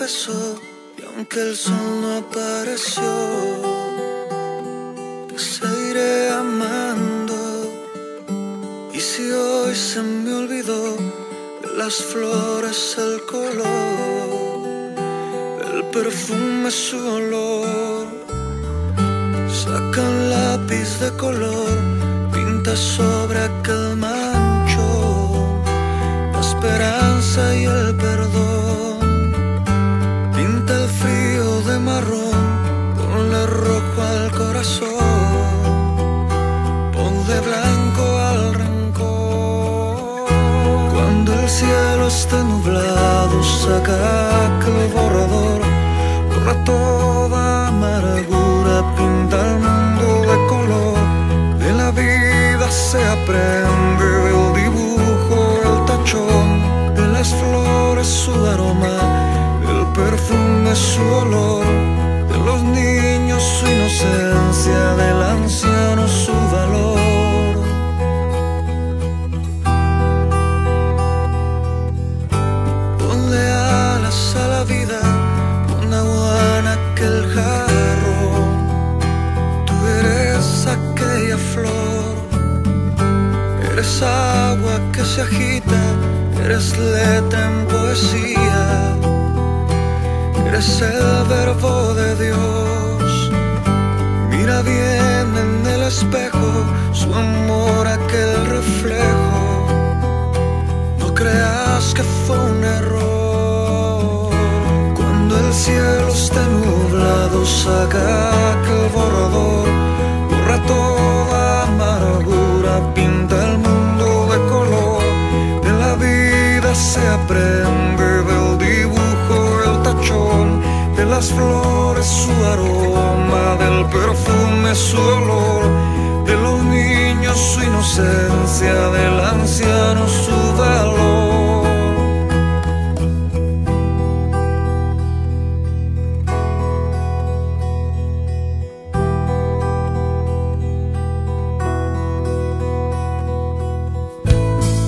empezó y aunque el sol no apareció, te seguiré amando. Y si hoy se me olvidó de las flores el color, el perfume su olor, saca un lápiz de color, pinta sobre aquel mancho la esperanza y el perdón. Pinta el frío de marrón, ponle rojo al corazón, ponle blanco al rencor. Cuando el cielo esté nublado, saca aquel borrador, borra toda amargura, pinta el mundo de color. De la vida se aprende, del dibujo el tachón, de las flores su aroma, del perfume su olor, de los niños su inocencia, del anciano su valor. Ponle alas a la vida, pon agua en aquel jarro. Tú eres aquella flor, eres agua que se agita, eres letra en poesía, eres el verbo de Dios. Mira bien en el espejo, su amor aquel reflejo. No creas que fue un error. Cuando el cielo esté nublado, saca aquel borrador, borra toda amargura, pinta el mundo de color. De la vida se aprende, del dibujo el tachón, de las flores su aroma, del perfume su olor, de los niños su inocencia, del anciano su valor.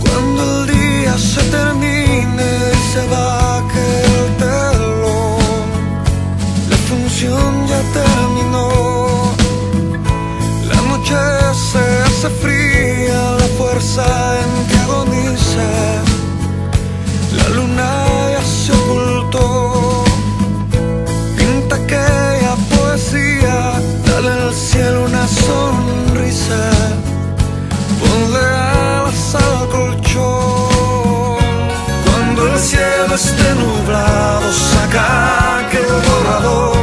Cuando el día se termine y se baje el telón, la función ya terminó. La noche se hace fría, la fuerza en que agoniza, la luna ya se ocultó. Pinta aquella poesía, dale al cielo una sonrisa, ponle alas al colchón. Cuando el cielo esté nublado, saca aquel borrador,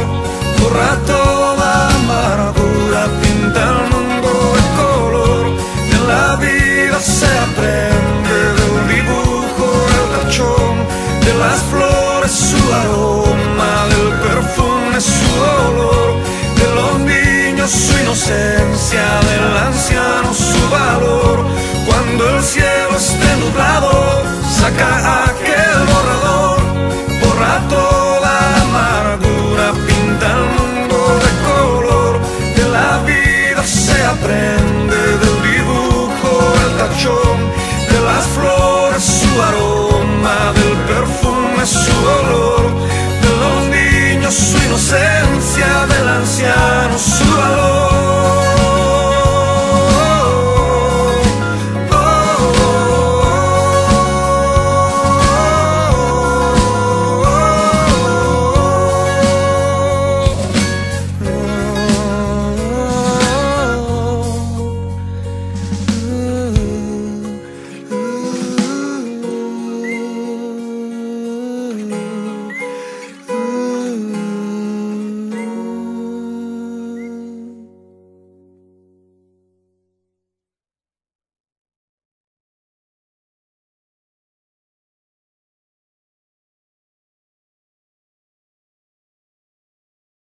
borra toda amargura, pinta el mundo de color. De la vida se aprende, del dibujo el tachón, de las flores su aroma, del perfume su olor, de los niños su inocencia, del anciano su valor. Cuando el cielo esté nublado, saca